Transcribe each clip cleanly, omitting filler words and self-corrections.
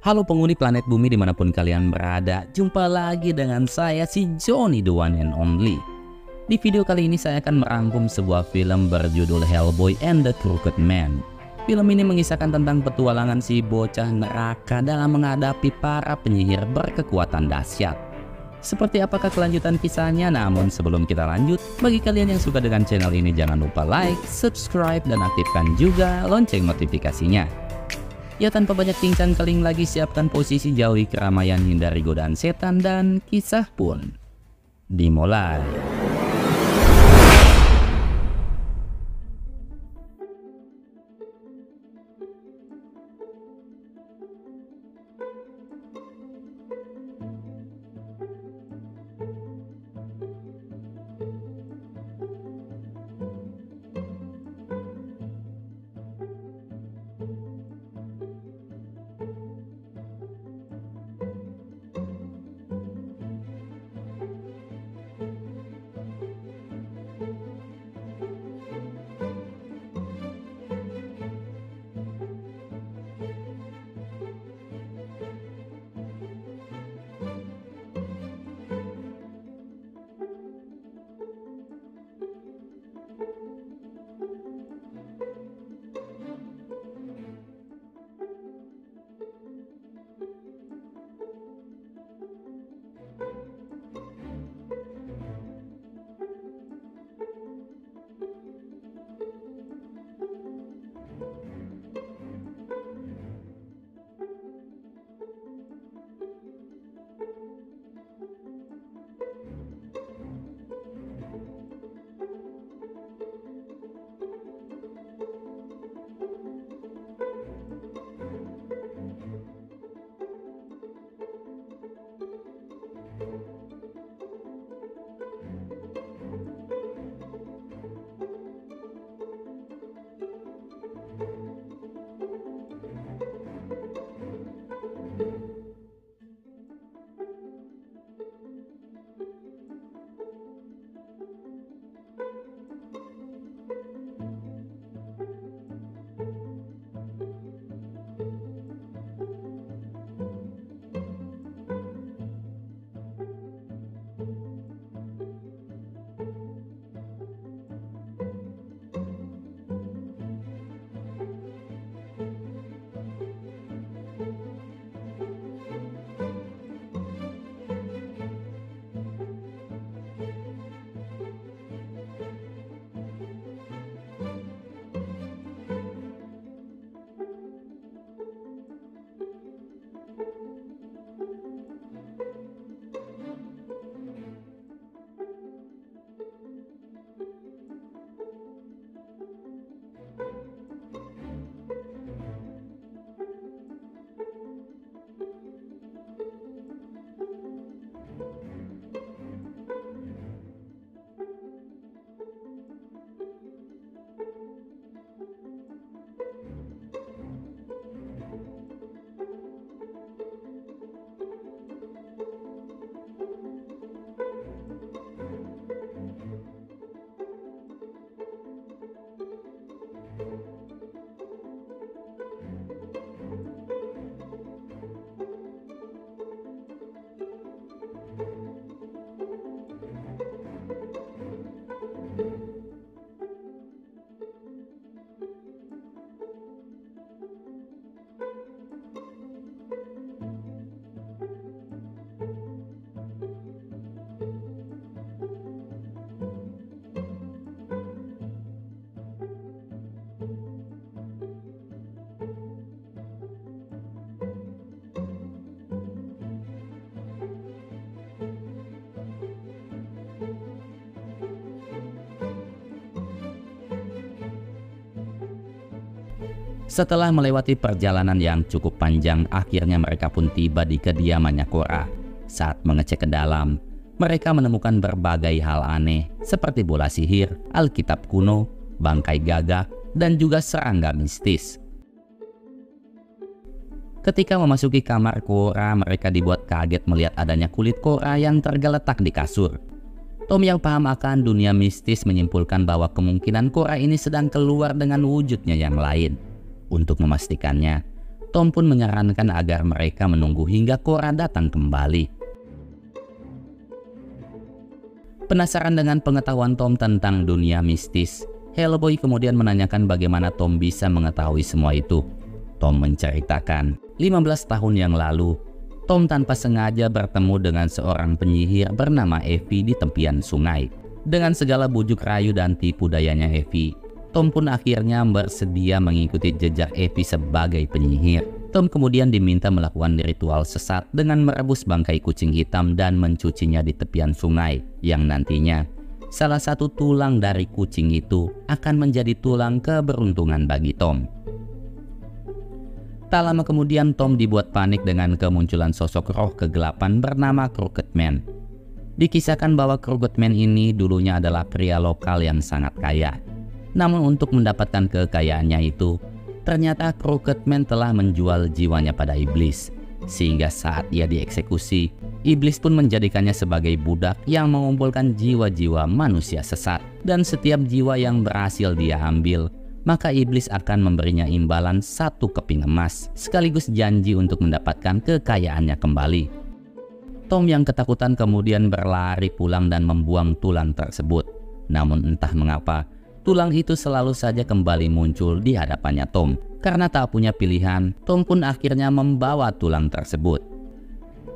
Halo penghuni planet bumi dimanapun kalian berada, jumpa lagi dengan saya si Johnny the one and only. Di video kali ini saya akan merangkum sebuah film berjudul Hellboy and the Crooked Man. Film ini mengisahkan tentang petualangan si bocah neraka dalam menghadapi para penyihir berkekuatan dahsyat. Seperti apakah kelanjutan kisahnya? Namun sebelum kita lanjut, bagi kalian yang suka dengan channel ini jangan lupa like, subscribe, dan aktifkan juga lonceng notifikasinya. Ya tanpa banyak cincang keling lagi, siapkan posisi, jauhi keramaian, hindari godaan setan, dan kisah pun dimulai. Setelah melewati perjalanan yang cukup panjang, akhirnya mereka pun tiba di kediamannya Cora. Saat mengecek ke dalam, mereka menemukan berbagai hal aneh seperti bola sihir, Alkitab kuno, bangkai gagak, dan juga serangga mistis. Ketika memasuki kamar Cora, mereka dibuat kaget melihat adanya kulit Cora yang tergeletak di kasur. Tom yang paham akan dunia mistis menyimpulkan bahwa kemungkinan Cora ini sedang keluar dengan wujudnya yang lain. Untuk memastikannya, Tom pun menyarankan agar mereka menunggu hingga Cora datang kembali. Penasaran dengan pengetahuan Tom tentang dunia mistis, Hellboy kemudian menanyakan bagaimana Tom bisa mengetahui semua itu. Tom menceritakan, 15 tahun yang lalu, Tom tanpa sengaja bertemu dengan seorang penyihir bernama Evie di tepian sungai. Dengan segala bujuk rayu dan tipu dayanya Evie, Tom pun akhirnya bersedia mengikuti jejak Evie sebagai penyihir. Tom kemudian diminta melakukan ritual sesat dengan merebus bangkai kucing hitam dan mencucinya di tepian sungai, yang nantinya salah satu tulang dari kucing itu akan menjadi tulang keberuntungan bagi Tom. Tak lama kemudian Tom dibuat panik dengan kemunculan sosok roh kegelapan bernama Crooked Man. Dikisahkan bahwa Crooked Man ini dulunya adalah pria lokal yang sangat kaya. Namun untuk mendapatkan kekayaannya itu, ternyata Crooked Man telah menjual jiwanya pada iblis. Sehingga saat ia dieksekusi, iblis pun menjadikannya sebagai budak yang mengumpulkan jiwa-jiwa manusia sesat. Dan setiap jiwa yang berhasil dia ambil, maka iblis akan memberinya imbalan 1 keping emas, sekaligus janji untuk mendapatkan kekayaannya kembali. Tom yang ketakutan kemudian berlari pulang dan membuang tulang tersebut. Namun entah mengapa, tulang itu selalu saja kembali muncul di hadapannya Tom. Karena tak punya pilihan, Tom pun akhirnya membawa tulang tersebut.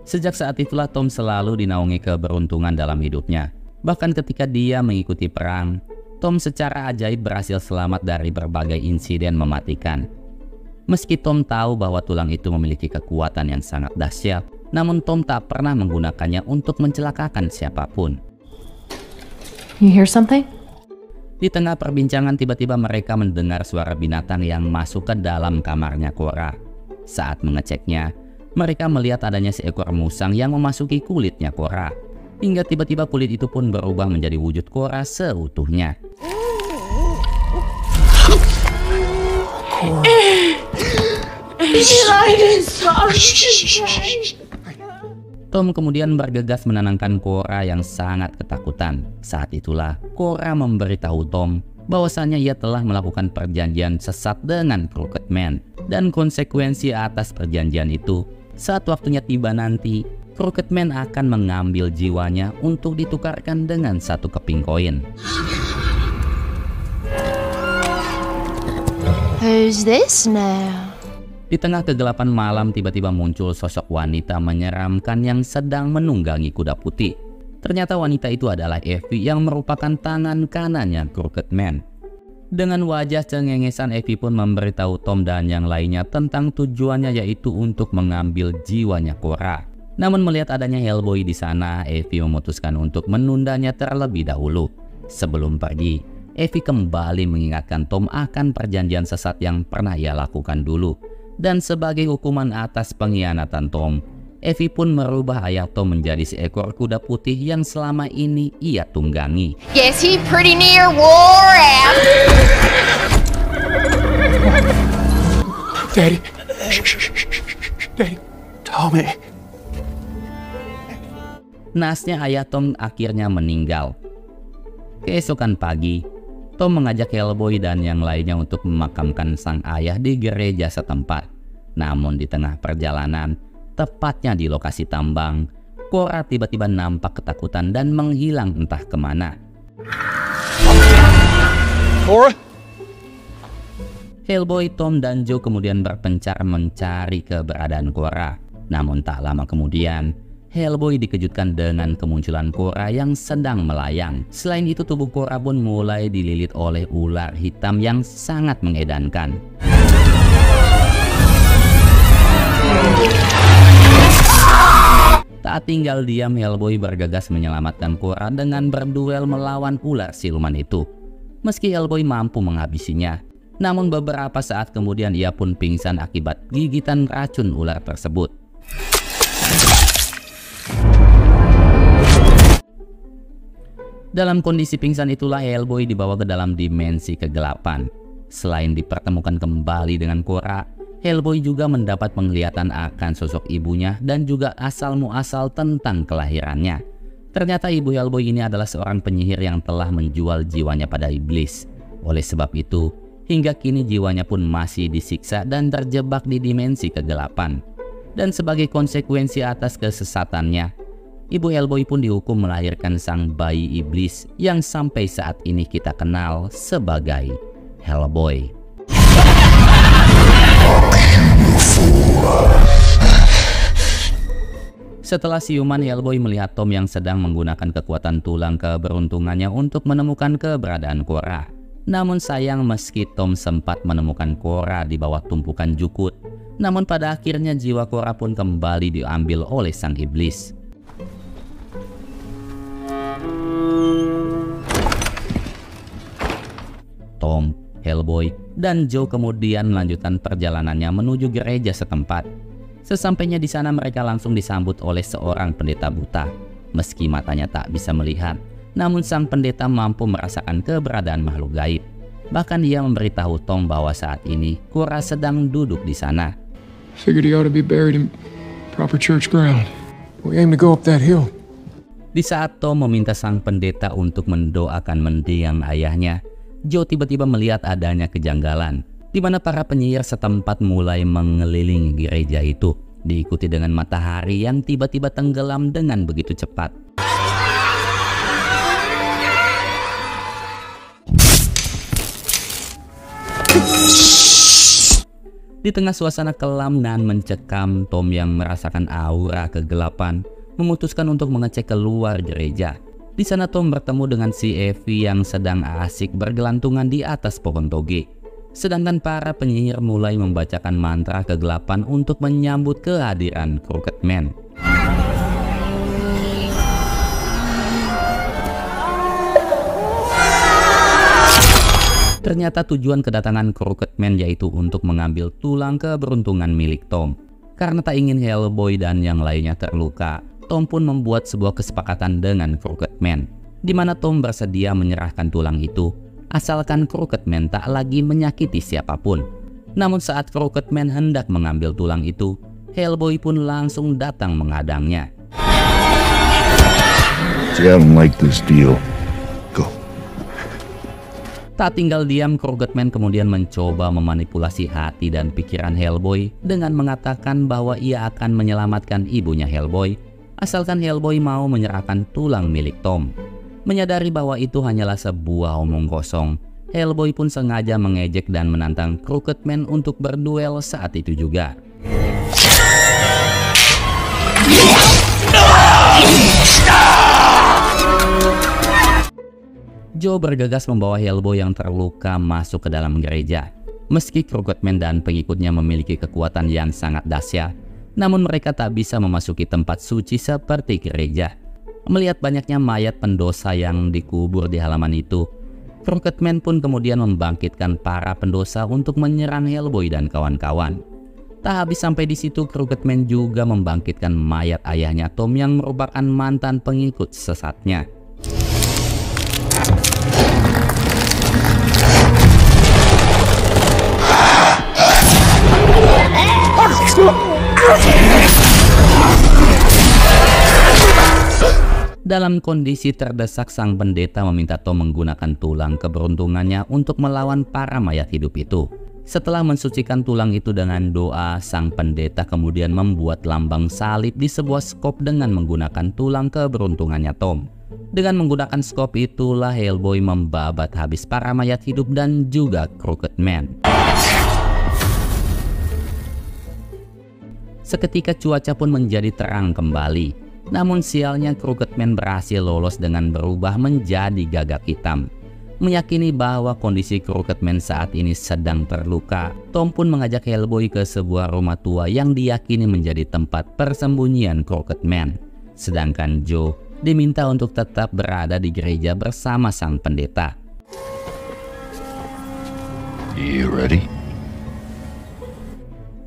Sejak saat itulah Tom selalu dinaungi keberuntungan dalam hidupnya. Bahkan ketika dia mengikuti perang, Tom secara ajaib berhasil selamat dari berbagai insiden mematikan. Meski Tom tahu bahwa tulang itu memiliki kekuatan yang sangat dahsyat, namun Tom tak pernah menggunakannya untuk mencelakakan siapapun. You hear something? Di tengah perbincangan tiba-tiba mereka mendengar suara binatang yang masuk ke dalam kamarnya Cora. Saat mengeceknya, mereka melihat adanya seekor musang yang memasuki kulitnya Cora. Hingga tiba-tiba kulit itu pun berubah menjadi wujud Cora seutuhnya. Tom kemudian bergegas menenangkan Cora yang sangat ketakutan. Saat itulah Cora memberitahu Tom bahwasannya ia telah melakukan perjanjian sesat dengan Crooked Man. Dan konsekuensi atas perjanjian itu, saat waktunya tiba nanti, Crooked Man akan mengambil jiwanya untuk ditukarkan dengan 1 keping koin. Who's this now? Di tengah kegelapan malam tiba-tiba muncul sosok wanita menyeramkan yang sedang menunggangi kuda putih. Ternyata wanita itu adalah Evie yang merupakan tangan kanannya Crooked Man. Dengan wajah cengengesan, Evie pun memberitahu Tom dan yang lainnya tentang tujuannya, yaitu untuk mengambil jiwanya Cora. Namun melihat adanya Hellboy di sana, Evie memutuskan untuk menundanya terlebih dahulu. Sebelum pergi, Evie kembali mengingatkan Tom akan perjanjian sesat yang pernah ia lakukan dulu. Dan sebagai hukuman atas pengkhianatan Tom, Evie pun merubah ayah Tom menjadi seekor kuda putih yang selama ini ia tunggangi. Guess he pretty near wore out. Daddy. Daddy. Tommy. Naasnya ayah Tom akhirnya meninggal. Keesokan pagi, Tom mengajak Hellboy dan yang lainnya untuk memakamkan sang ayah di gereja setempat. Namun di tengah perjalanan, tepatnya di lokasi tambang, Cora tiba-tiba nampak ketakutan dan menghilang entah kemana. Cora? Hellboy, Tom, dan Joe kemudian berpencar mencari keberadaan Cora. Namun tak lama kemudian, Hellboy dikejutkan dengan kemunculan Cora yang sedang melayang. Selain itu, tubuh Cora pun mulai dililit oleh ular hitam yang sangat mengedankan. Tak tinggal diam, Hellboy bergegas menyelamatkan Cora dengan berduel melawan ular siluman itu. Meski Hellboy mampu menghabisinya, namun beberapa saat kemudian ia pun pingsan akibat gigitan racun ular tersebut. Dalam kondisi pingsan itulah Hellboy dibawa ke dalam dimensi kegelapan. Selain dipertemukan kembali dengan Cora, Hellboy juga mendapat penglihatan akan sosok ibunya dan juga asal-muasal tentang kelahirannya. Ternyata ibu Hellboy ini adalah seorang penyihir yang telah menjual jiwanya pada iblis. Oleh sebab itu, Hingga kini jiwanya pun masih disiksa dan terjebak di dimensi kegelapan. Dan sebagai konsekuensi atas kesesatannya, Ibu Hellboy pun dihukum melahirkan sang bayi iblis yang sampai saat ini kita kenal sebagai Hellboy. Setelah siuman, Hellboy melihat Tom yang sedang menggunakan kekuatan tulang keberuntungannya untuk menemukan keberadaan Cora. Namun sayang, meski Tom sempat menemukan Cora di bawah tumpukan jukut, namun pada akhirnya jiwa Cora pun kembali diambil oleh sang iblis. Tom, Hellboy, dan Joe kemudian melanjutkan perjalanannya menuju gereja setempat. Sesampainya di sana mereka langsung disambut oleh seorang pendeta buta. Meski matanya tak bisa melihat, namun sang pendeta mampu merasakan keberadaan makhluk gaib. Bahkan dia memberitahu Tom bahwa saat ini Cora sedang duduk di sana. Figured he ought to be buried in proper church ground. We aim to go up that hill. Di saat Tom meminta sang pendeta untuk mendoakan mendiang ayahnya, Joe tiba-tiba melihat adanya kejanggalan, di mana para penyihir setempat mulai mengelilingi gereja itu, diikuti dengan matahari yang tiba-tiba tenggelam dengan begitu cepat. Di tengah suasana kelam dan mencekam, Tom yang merasakan aura kegelapan memutuskan untuk mengecek keluar gereja. Di sana Tom bertemu dengan si Evie yang sedang asik bergelantungan di atas pohon toge. Sedangkan para penyihir mulai membacakan mantra kegelapan untuk menyambut kehadiran Crooked Man. Ternyata tujuan kedatangan Crooked Man yaitu untuk mengambil tulang keberuntungan milik Tom. Karena tak ingin Hellboy dan yang lainnya terluka, Tom pun membuat sebuah kesepakatan dengan Crooked Man, di mana Tom bersedia menyerahkan tulang itu, asalkan Crooked Man tak lagi menyakiti siapapun. Namun saat Crooked Man hendak mengambil tulang itu, Hellboy pun langsung datang menghadangnya. See, I don't like this deal. Go. Tak tinggal diam, Crooked Man kemudian mencoba memanipulasi hati dan pikiran Hellboy dengan mengatakan bahwa ia akan menyelamatkan ibunya Hellboy, asalkan Hellboy mau menyerahkan tulang milik Tom. Menyadari bahwa itu hanyalah sebuah omong kosong, Hellboy pun sengaja mengejek dan menantang Crooked Man untuk berduel saat itu juga. Joe bergegas membawa Hellboy yang terluka masuk ke dalam gereja. Meski Crooked Man dan pengikutnya memiliki kekuatan yang sangat dahsyat, namun mereka tak bisa memasuki tempat suci seperti gereja. Melihat banyaknya mayat pendosa yang dikubur di halaman itu, Crooked Man pun kemudian membangkitkan para pendosa untuk menyerang Hellboy dan kawan-kawan. Tak habis sampai di situ, Crooked Man juga membangkitkan mayat ayahnya Tom yang merupakan mantan pengikut sesatnya. Dalam kondisi terdesak, sang pendeta meminta Tom menggunakan tulang keberuntungannya untuk melawan para mayat hidup itu. Setelah mensucikan tulang itu dengan doa, sang pendeta kemudian membuat lambang salib di sebuah skop dengan menggunakan tulang keberuntungannya Tom. Dengan menggunakan skop itulah Hellboy membabat habis para mayat hidup dan juga Crooked Man. Seketika cuaca pun menjadi terang kembali. Namun sialnya Crooked Man berhasil lolos dengan berubah menjadi gagak hitam. Meyakini bahwa kondisi Crooked Man saat ini sedang terluka, Tom pun mengajak Hellboy ke sebuah rumah tua yang diyakini menjadi tempat persembunyian Crooked Man. Sedangkan Joe diminta untuk tetap berada di gereja bersama sang pendeta. You ready?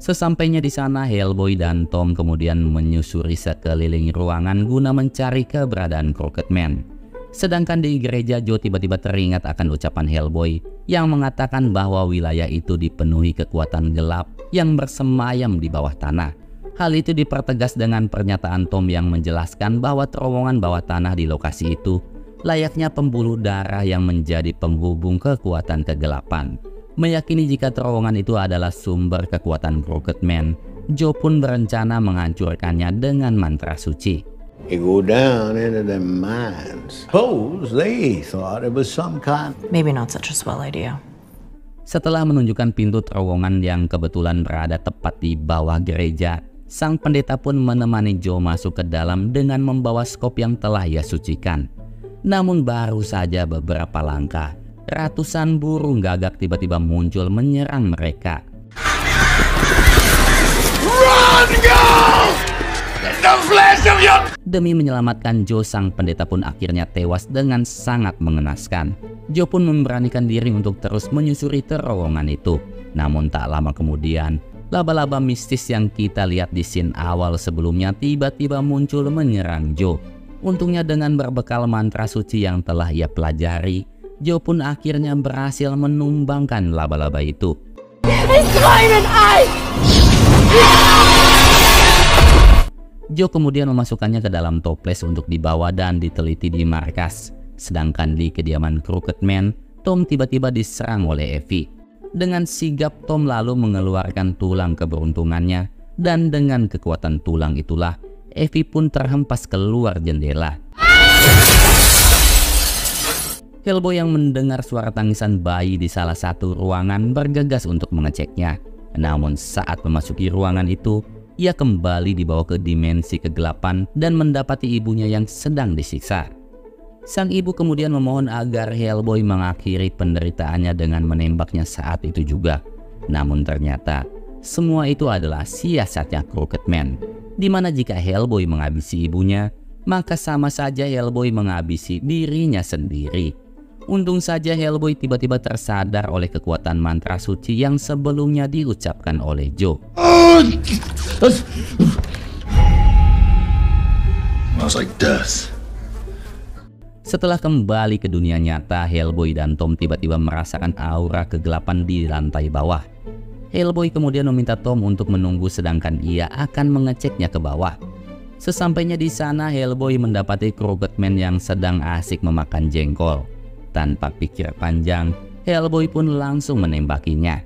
Sesampainya di sana, Hellboy dan Tom kemudian menyusuri sekeliling ruangan guna mencari keberadaan Crooked Man. Sedangkan di gereja, Joe tiba-tiba teringat akan ucapan Hellboy yang mengatakan bahwa wilayah itu dipenuhi kekuatan gelap yang bersemayam di bawah tanah. Hal itu dipertegas dengan pernyataan Tom yang menjelaskan bahwa terowongan bawah tanah di lokasi itu layaknya pembuluh darah yang menjadi penghubung kekuatan kegelapan. Meyakini jika terowongan itu adalah sumber kekuatan Crooked Man, Joe pun berencana menghancurkannya dengan mantra suci. You go down into the mines. Suppose they thought it was some kind. Maybe not such a swell idea. Setelah menunjukkan pintu terowongan yang kebetulan berada tepat di bawah gereja, sang pendeta pun menemani Joe masuk ke dalam dengan membawa skop yang telah ia sucikan. Namun baru saja beberapa langkah, ratusan burung gagak tiba-tiba muncul menyerang mereka. Run, go! The flesh of your... Demi menyelamatkan Joe, sang pendeta pun akhirnya tewas dengan sangat mengenaskan. Joe pun memberanikan diri untuk terus menyusuri terowongan itu. Namun tak lama kemudian, laba-laba mistis yang kita lihat di scene awal sebelumnya tiba-tiba muncul menyerang Joe. Untungnya dengan berbekal mantra suci yang telah ia pelajari, Joe pun akhirnya berhasil menumbangkan laba-laba itu. Joe kemudian memasukkannya ke dalam toples untuk dibawa dan diteliti di markas. Sedangkan di kediaman Crooked Man, Tom tiba-tiba diserang oleh Effie. Dengan sigap Tom lalu mengeluarkan tulang keberuntungannya, dan dengan kekuatan tulang itulah Effie pun terhempas keluar jendela. Hellboy yang mendengar suara tangisan bayi di salah satu ruangan bergegas untuk mengeceknya. Namun saat memasuki ruangan itu, ia kembali dibawa ke dimensi kegelapan dan mendapati ibunya yang sedang disiksa. Sang ibu kemudian memohon agar Hellboy mengakhiri penderitaannya dengan menembaknya saat itu juga. Namun ternyata semua itu adalah siasatnya Crooked Man, di mana jika Hellboy menghabisi ibunya, maka sama saja Hellboy menghabisi dirinya sendiri. Untung saja Hellboy tiba-tiba tersadar oleh kekuatan mantra suci yang sebelumnya diucapkan oleh Joe. Smells like death. Setelah kembali ke dunia nyata, Hellboy dan Tom tiba-tiba merasakan aura kegelapan di lantai bawah. Hellboy kemudian meminta Tom untuk menunggu sedangkan ia akan mengeceknya ke bawah. Sesampainya di sana, Hellboy mendapati Crooked Man yang sedang asik memakan jengkol. Tanpa pikir panjang, Hellboy pun langsung menembakinya.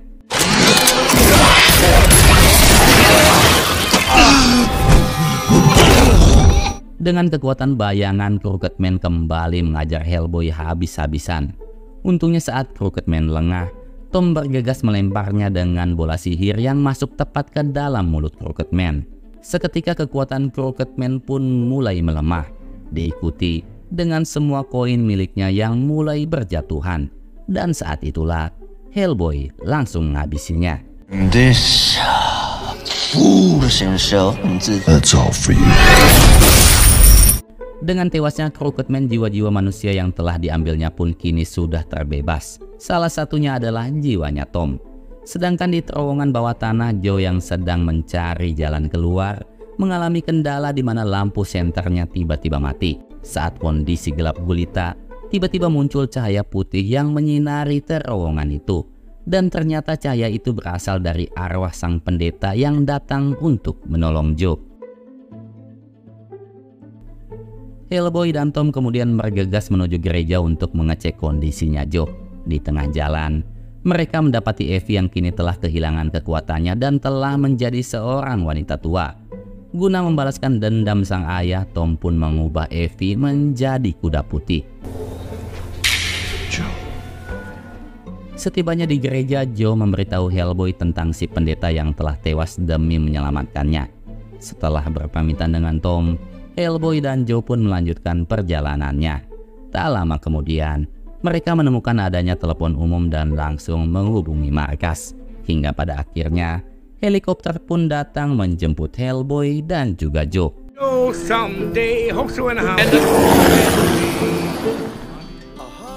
Dengan kekuatan bayangan, Crooked Man kembali mengajar Hellboy habis-habisan. Untungnya saat Crooked Man lengah, Tom bergegas melemparnya dengan bola sihir yang masuk tepat ke dalam mulut Crooked Man. Seketika kekuatan Crooked Man pun mulai melemah, diikuti dengan semua koin miliknya yang mulai berjatuhan. Dan saat itulah Hellboy langsung menghabisinya. This that's all for you. Dengan tewasnya Crooked Man, jiwa-jiwa manusia yang telah diambilnya pun kini sudah terbebas. Salah satunya adalah jiwanya Tom. Sedangkan di terowongan bawah tanah, Joe yang sedang mencari jalan keluar mengalami kendala di mana lampu senternya tiba-tiba mati. Saat kondisi gelap gulita, tiba-tiba muncul cahaya putih yang menyinari terowongan itu. Dan ternyata cahaya itu berasal dari arwah sang pendeta yang datang untuk menolong Joe. Hellboy dan Tom kemudian bergegas menuju gereja untuk mengecek kondisinya Joe. Di tengah jalan, mereka mendapati Effie yang kini telah kehilangan kekuatannya dan telah menjadi seorang wanita tua. Guna membalaskan dendam sang ayah, Tom pun mengubah Effie menjadi kuda putih. Joe. Setibanya di gereja, Joe memberitahu Hellboy tentang si pendeta yang telah tewas demi menyelamatkannya. Setelah berpamitan dengan Tom, Hellboy dan Joe pun melanjutkan perjalanannya. Tak lama kemudian, mereka menemukan adanya telepon umum dan langsung menghubungi markas. Hingga pada akhirnya, helikopter pun datang menjemput Hellboy dan juga Joe.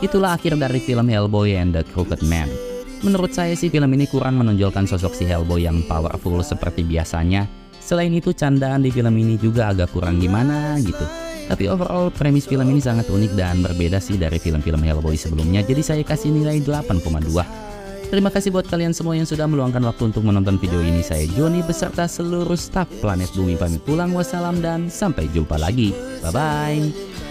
Itulah akhir dari film Hellboy and the Crooked Man. Menurut saya sih film ini kurang menonjolkan sosok si Hellboy yang powerful seperti biasanya. Selain itu candaan di film ini juga agak kurang gimana gitu. Tapi overall premis film ini sangat unik dan berbeda sih dari film-film Hellboy sebelumnya. Jadi saya kasih nilai 8,2. Terima kasih buat kalian semua yang sudah meluangkan waktu untuk menonton video ini. Saya Joni beserta seluruh staf Planet Bumi pamit pulang. Wassalam dan sampai jumpa lagi. Bye-bye.